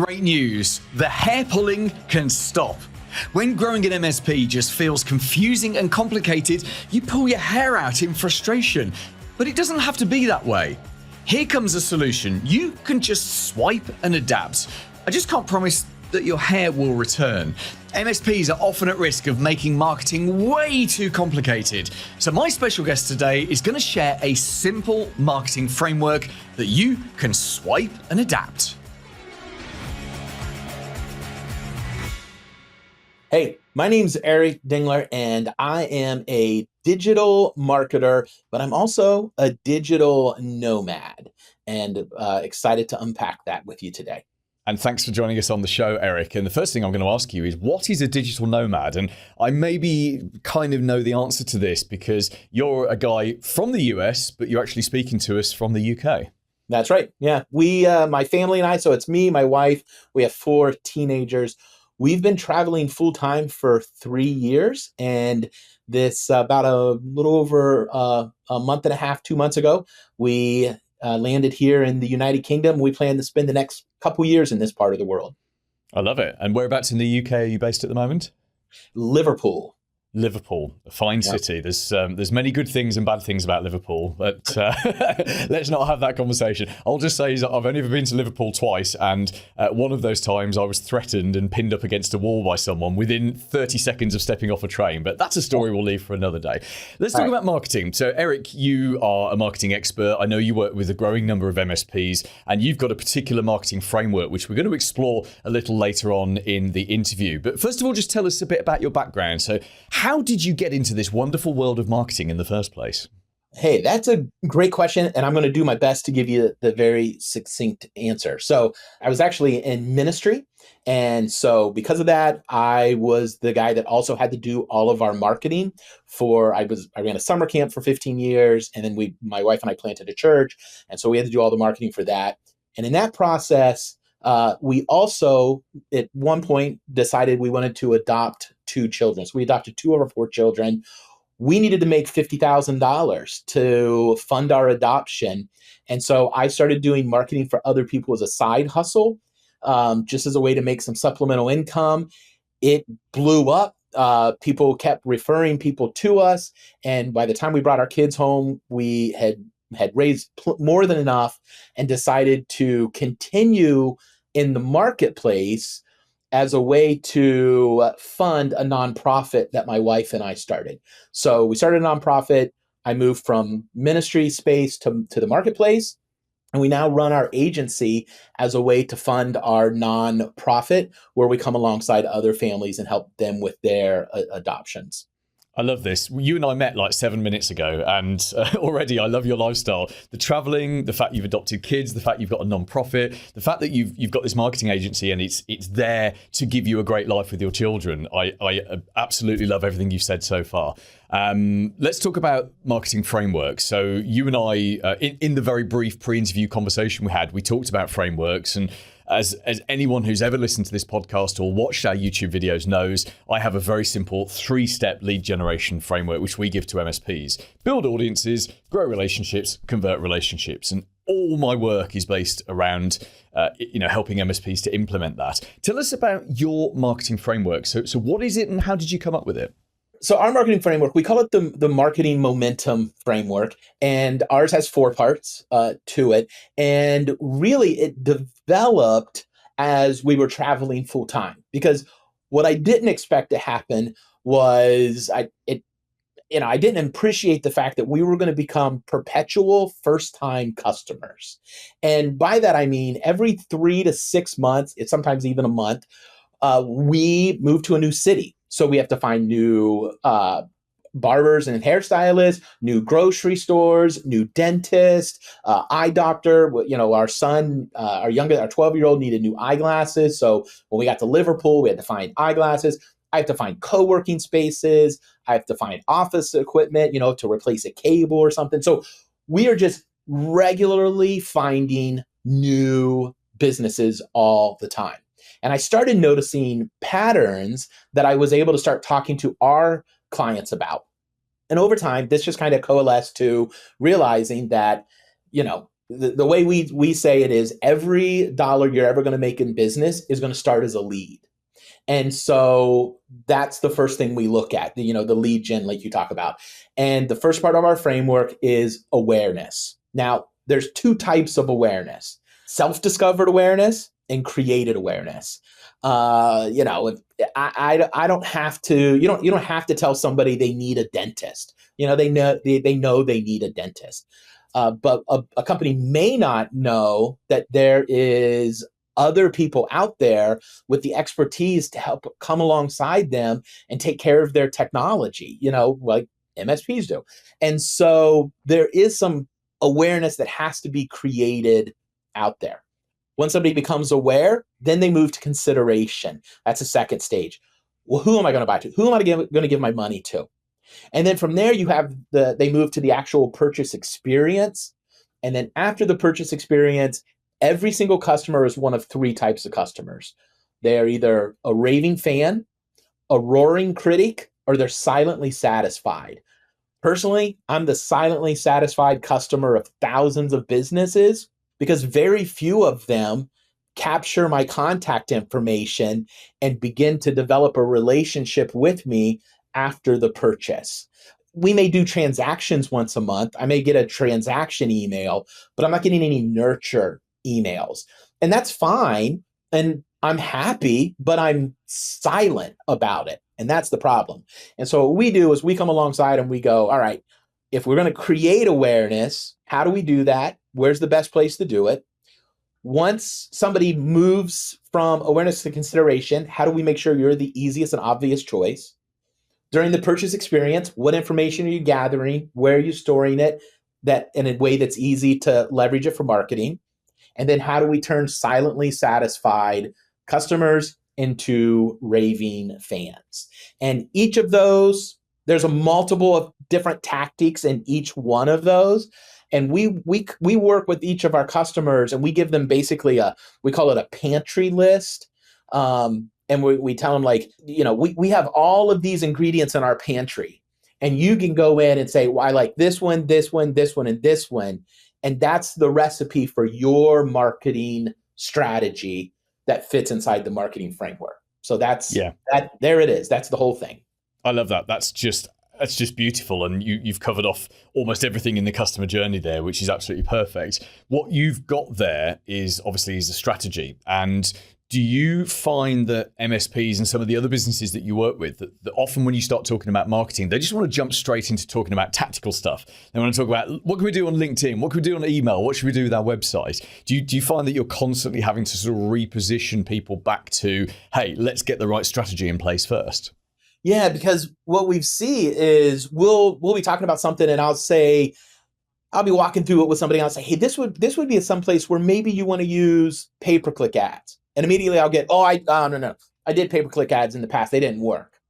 Great news, the hair pulling can stop. When growing an MSP just feels confusing and complicated, you pull your hair out in frustration. But it doesn't have to be that way. Here comes a solution. You can just swipe and adapt. I just can't promise that your hair will return. MSPs are often at risk of making marketing way too complicated. So my special guest today is going to share a simple marketing framework that you can swipe and adapt. Hey, my name's Eric Dingler, and I am a digital marketer, but I'm also a digital nomad, and excited to unpack that with you today. And thanks for joining us on the show, Eric. And the first thing I'm going to ask you is, what is a digital nomad? And I maybe kind of know the answer to this because you're a guy from the US, but you're actually speaking to us from the UK. That's right. Yeah, my family and I, so it's me, my wife, we have 4 teenagers. We've been traveling full time for 3 years, and this about a little over a month and a half, 2 months ago, we landed here in the United Kingdom. We plan to spend the next couple years in this part of the world. I love it. And whereabouts in the UK are you based at the moment? Liverpool, a fine city. There's many good things and bad things about Liverpool, but let's not have that conversation. I'll just say that I've only ever been to Liverpool twice, and one of those times I was threatened and pinned up against a wall by someone within 30 seconds of stepping off a train, but that's a story we'll leave for another day. Let's talk about marketing. So Eric, you are a marketing expert. I know you work with a growing number of MSPs, and you've got a particular marketing framework, which we're going to explore a little later on in the interview. But first of all, just tell us a bit about your background. So how did you get into this wonderful world of marketing in the first place? Hey, that's a great question, and I'm going to do my best to give you the very succinct answer. So I was actually in ministry, and so because of that, I was the guy that also had to do all of our marketing I ran a summer camp for 15 years, and then my wife and I planted a church, and so we had to do all the marketing for that. And in that process, we also, at one point, decided we wanted to adopt 2 children. So we adopted 2 of our 4 children. We needed to make $50,000 to fund our adoption. And so I started doing marketing for other people as a side hustle, just as a way to make some supplemental income. It blew up. People kept referring people to us. And by the time we brought our kids home, we had raised more than enough and decided to continue in the marketplace as a way to fund a nonprofit that my wife and I started. So we started a nonprofit. I moved from ministry space to the marketplace, and we now run our agency as a way to fund our nonprofit, where we come alongside other families and help them with their adoptions. I love this. You and I met like 7 minutes ago, and already I love your lifestyle. The traveling, the fact you've adopted kids, the fact you've got a non-profit, the fact that you've got this marketing agency and it's there to give you a great life with your children. I absolutely love everything you've said so far. Let's talk about marketing frameworks. So you and I, in the very brief pre-interview conversation we had, we talked about frameworks, and as anyone who's ever listened to this podcast or watched our YouTube videos knows, I have a very simple 3-step lead generation framework, which we give to MSPs. Build audiences, grow relationships, convert relationships. And all my work is based around helping MSPs to implement that. Tell us about your marketing framework. So what is it and how did you come up with it? So our marketing framework, we call it the marketing momentum framework, and ours has 4 parts to it. And really it developed as we were traveling full time, because what I didn't expect to happen was I didn't appreciate the fact that we were going to become perpetual first-time customers. And by that, I mean every 3 to 6 months, it's sometimes even a month, we move to a new city. So we have to find new barbers and hairstylists, new grocery stores, new dentist, eye doctor. Our son, our 12-year-old needed new eyeglasses. So when we got to Liverpool, we had to find eyeglasses. I have to find co-working spaces. I have to find office equipment, to replace a cable or something. So we are just regularly finding new businesses all the time. And I started noticing patterns that I was able to start talking to our clients about. And over time, this just kind of coalesced to realizing that, The way we say it is every dollar you're ever going to make in business is going to start as a lead. And so that's the first thing we look at, the lead gen, like you talk about. And the first part of our framework is awareness. Now, there's two types of awareness: self-discovered awareness and created awareness. I don't have to, you don't have to tell somebody they need a dentist. They know they need a dentist. But a company may not know that there is other people out there with the expertise to help come alongside them and take care of their technology, like MSPs do. And so there is some awareness that has to be created out there. Once somebody becomes aware, then they move to consideration. That's the second stage. Well, who am I going to buy to? Who am I going to give my money to? And then from there, they move to the actual purchase experience. And then after the purchase experience, every single customer is one of three types of customers. They're either a raving fan, a roaring critic, or they're silently satisfied. Personally, I'm the silently satisfied customer of thousands of businesses because very few of them capture my contact information and begin to develop a relationship with me after the purchase. We may do transactions once a month. I may get a transaction email, but I'm not getting any nurture emails. And that's fine. And I'm happy, but I'm silent about it. And that's the problem. And so what we do is we come alongside and we go, all right, if we're going to create awareness, how do we do that? Where's the best place to do it? Once somebody moves from awareness to consideration, how do we make sure you're the easiest and obvious choice? During the purchase experience, what information are you gathering? Where are you storing it that in a way that's easy to leverage it for marketing? And then how do we turn silently satisfied customers into raving fans? And each of those, there's a multiple of different tactics in each one of those. And we work with each of our customers and we give them basically we call it a pantry list. And we tell them we have all of these ingredients in our pantry and you can go in and say, well, I like this one, this one, this one, and this one. And that's the recipe for your marketing strategy that fits inside the marketing framework. So there it is. That's the whole thing. I love that. That's just beautiful. And you've covered off almost everything in the customer journey there, which is absolutely perfect. What you've got there is obviously a strategy. And do you find that MSPs and some of the other businesses that you work with, that often when you start talking about marketing, they just want to jump straight into talking about tactical stuff? They want to talk about what can we do on LinkedIn? What can we do on email? What should we do with our website? Do you find that you're constantly having to sort of reposition people back to, hey, let's get the right strategy in place first? Yeah, because what we see is we'll be talking about something and I'll be walking through it with somebody and I'll say, hey, this would be some place where maybe you want to use pay-per-click ads. And immediately I'll get, no. I did pay-per-click ads in the past. They didn't work.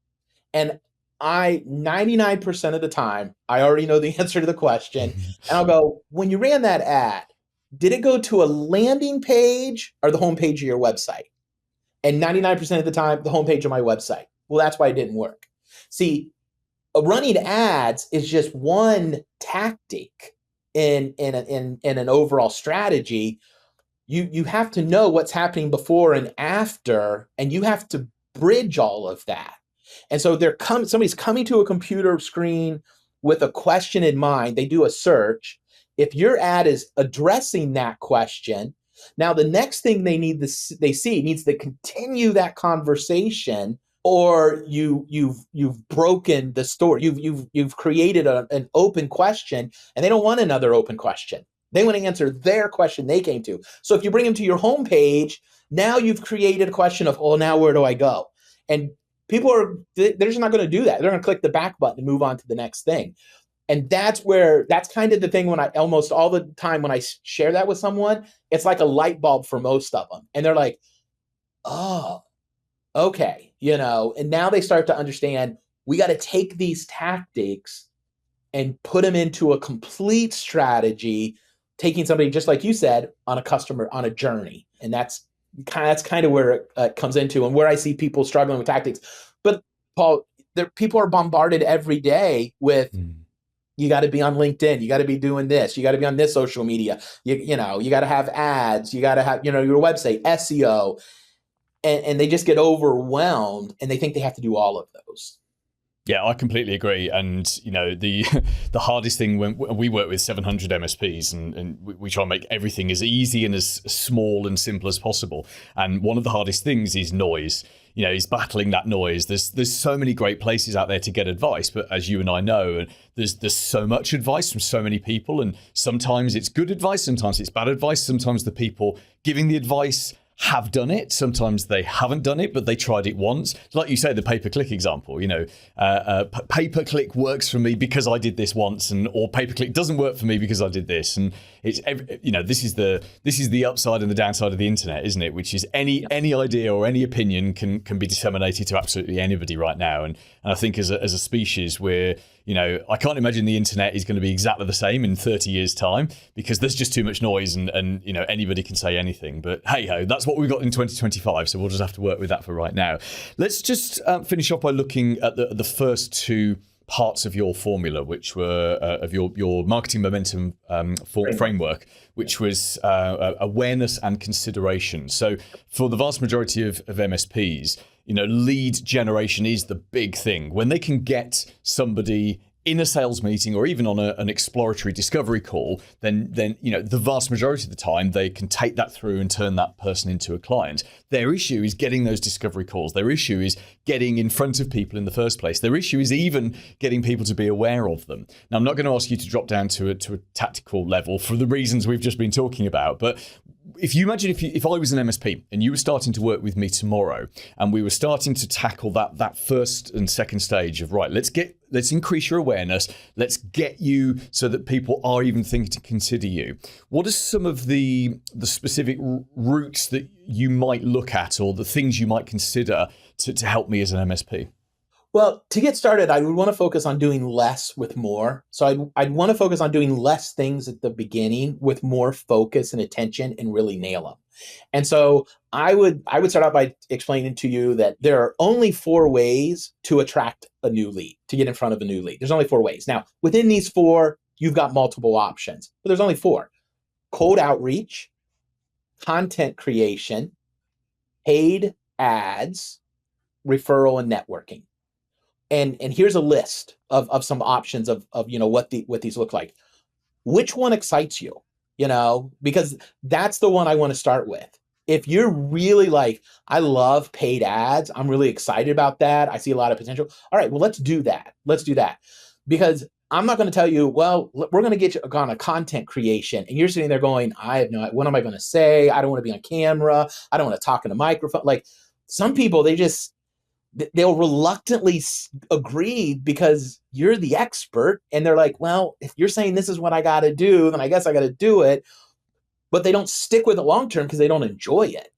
And 99% of the time, I already know the answer to the question. And I'll go, when you ran that ad, did it go to a landing page or the homepage of your website? And 99% of the time, the homepage of my website. Well, that's why it didn't work. See, running ads is just one tactic in an overall strategy. You have to know what's happening before and after, and you have to bridge all of that. And so somebody's coming to a computer screen with a question in mind. They do a search. If your ad is addressing that question, now the next thing they needs to continue that conversation, or you've broken the story. You've created an open question, and they don't want another open question. They want to answer their question they came to. So if you bring them to your homepage, now you've created a question of, oh, now where do I go? And they're just not going to do that. They're going to click the back button and move on to the next thing. And that's kind of the thing when almost all the time when I share that with someone, it's like a light bulb for most of them. And they're like, oh, okay. And now they start to understand we got to take these tactics and put them into a complete strategy, taking somebody, just like you said, on a journey. And that's kind of where it comes into and where I see people struggling with tactics. But Paul, people are bombarded every day with You got to be on LinkedIn. You got to be doing this. You got to be on this social media. You got to have ads. You got to have, your website, SEO. And they just get overwhelmed and they think they have to do all of those. Yeah, I completely agree. And the the hardest thing when we work with 700 MSPs, and we try and make everything as easy and as small and simple as possible. And one of the hardest things is noise. Is battling that noise. There's so many great places out there to get advice, but as you and I know, there's so much advice from so many people, and sometimes it's good advice, sometimes it's bad advice, sometimes the people giving the advice have done it, sometimes they haven't done it, but they tried it once. Like you say, the pay-per-click example, pay-per-click works for me because I did this once, or pay-per-click doesn't work for me because I did this. And it's, this is the upside and the downside of the internet, isn't it? Which is any idea or any opinion can be disseminated to absolutely anybody right now. And I think as a species, we're, I can't imagine the internet is going to be exactly the same in 30 years' time, because there's just too much noise and anybody can say anything. But hey ho, that's what we've got in 2025. So we'll just have to work with that for right now. Let's just finish off by looking at the first two parts of your formula, which were of your marketing momentum framework, which was awareness and consideration. So for the vast majority of MSPs, lead generation is the big thing. When they can get somebody in a sales meeting or even on an exploratory discovery call, then the vast majority of the time they can take that through and turn that person into a client. Their issue is getting those discovery calls. Their issue is getting in front of people in the first place. Their issue is even getting people to be aware of them. Now, I'm not going to ask you to drop down to a tactical level for the reasons we've just been talking about, but if you imagine if I was an MSP and you were starting to work with me tomorrow and we were starting to tackle that first and second stage of, right, let's increase your awareness, let's get you so that people are even thinking to consider you. What are some of the specific routes that you might look at, or the things you might consider to help me as an MSP? Well, to get started, I would want to focus on doing less with more. So I'd want to focus on doing less things at the beginning with more focus and attention and really nail them. And so I would start out by explaining to you that there are only 4 ways to attract a new lead, to get in front of a new lead. There's only 4 ways. Now, within these 4, you've got multiple options, but there's only 4. Cold outreach, content creation, paid ads, referral, and networking. And here's a list of some options of what these look like. Which one excites you? Because that's the one I want to start with. If you're really like, I love paid ads, I'm really excited about that, I see a lot of potential. All right, well, let's do that. Because I'm not going to tell you, well, we're going to get you on a content creation. And you're sitting there going, I have no idea. What am I going to say? I don't want to be on camera. I don't want to talk in a microphone. Like, some people, they'll reluctantly agree because you're the expert, and they're like, well, if you're saying this is what I got to do, then I guess I got to do it. But they don't stick with it long term because they don't enjoy it.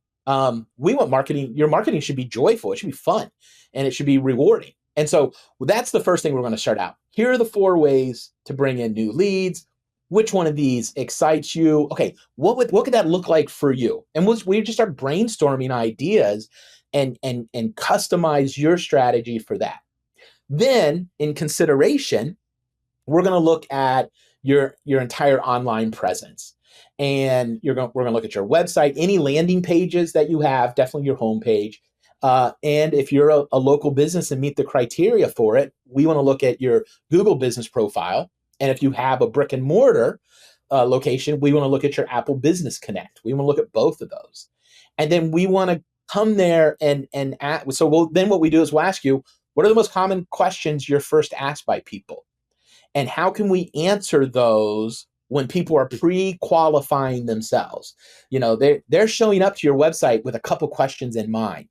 We want marketing. Your marketing should be joyful. It should be fun, and it should be rewarding. And so that's the first thing we're going to start out. Here are the 4 ways to bring in new leads. Which one of these excites you? Okay, what could that look like for you? And we just start brainstorming ideas and customize your strategy for that. Then, in consideration, we're going to look at your entire online presence. And we're going to look at your website, any landing pages that you have, definitely your homepage. And if you're a local business and meet the criteria for it, we want to look at your Google business profile. And if you have a brick and mortar location, we want to look at your Apple Business Connect. We want to look at both of those. And then we want to come there then what we do is we'll ask you, what are the most common questions you're first asked by people? And how can we answer those when people are pre-qualifying themselves? They're showing up to your website with a couple questions in mind.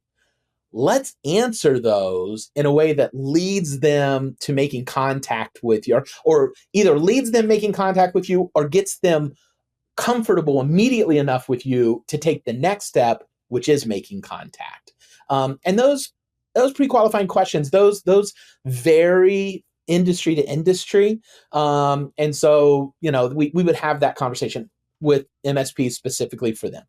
Let's answer those in a way that leads them to making contact with you, or either leads them making contact with you or gets them comfortable immediately enough with you to take the next step, which is making contact. And those pre-qualifying questions, those vary industry to industry. And so, we would have that conversation with MSPs specifically for them.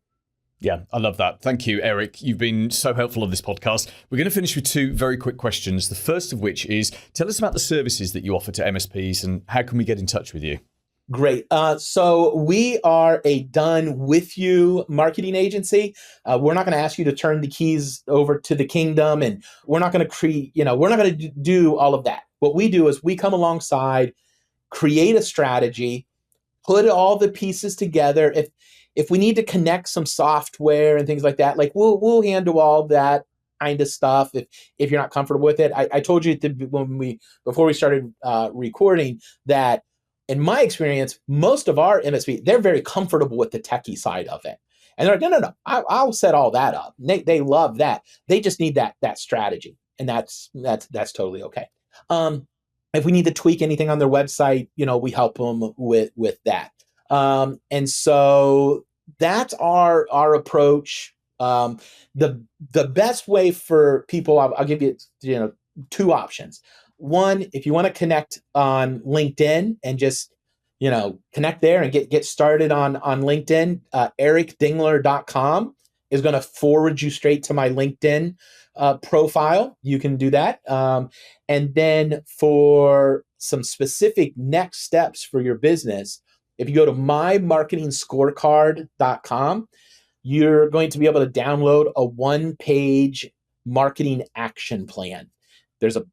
Yeah, I love that. Thank you, Eric. You've been so helpful on this podcast. We're going to finish with two very quick questions. The first of which is, tell us about the services that you offer to MSPs and how can we get in touch with you? Great. So we are a done with you marketing agency. We're not going to ask you to turn the keys over to the kingdom, and we're not going to create, we're not going to do all of that. What we do is we come alongside, create a strategy, put all the pieces together. If we need to connect some software and things like that, like we'll handle all that kind of stuff if you're not comfortable with it. I told you before we started recording that in my experience, most of our MSP, they're very comfortable with the techie side of it. And they're like, no, I'll set all that up. They love that. They just need that strategy. And that's totally okay. If we need to tweak anything on their website, we help them with that. And so that's our approach. The best way for people, I'll give you, two options. One, if you want to connect on LinkedIn and just, connect there and get started on LinkedIn, ericdingler.com is going to forward you straight to my LinkedIn profile. You can do that. And then for some specific next steps for your business, if you go to mymarketingscorecard.com, you're going to be able to download a one-page marketing action plan. There's a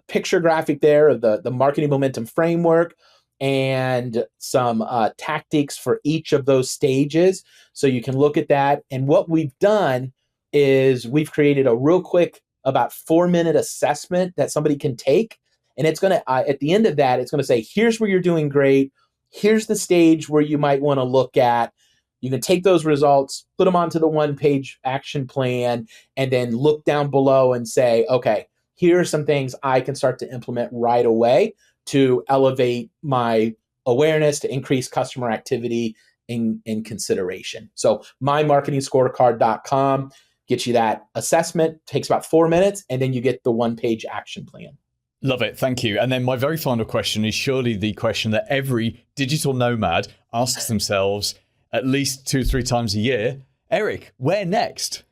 picture graphic there of the marketing momentum framework and some tactics for each of those stages. So you can look at that. And what we've done is we've created a real quick, about 4-minute assessment that somebody can take. And it's going to, at the end of that, it's going to say, here's where you're doing great. Here's the stage where you might want to look at. You can take those results, put them onto the one-page action plan, and then look down below and say, okay, here are some things I can start to implement right away to elevate my awareness, to increase customer activity in consideration. So mymarketingscorecard.com gets you that assessment, takes about 4 minutes, and then you get the one-page action plan. Love it. Thank you. And then my very final question is surely the question that every digital nomad asks themselves at least 2-3 times a year. Eric, where next?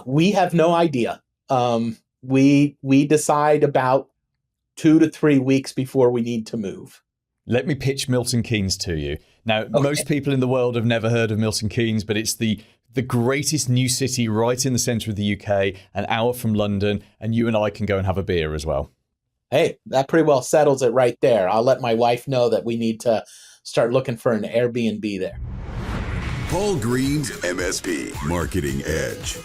We have no idea. We decide about 2 to 3 weeks before we need to move. Let me pitch Milton Keynes to you. Now, most people in the world have never heard of Milton Keynes, but it's the greatest new city right in the centre of the UK, an hour from London, and you and I can go and have a beer as well. Hey, that pretty well settles it right there. I'll let my wife know that we need to start looking for an Airbnb there. Paul Green's MSP Marketing Edge.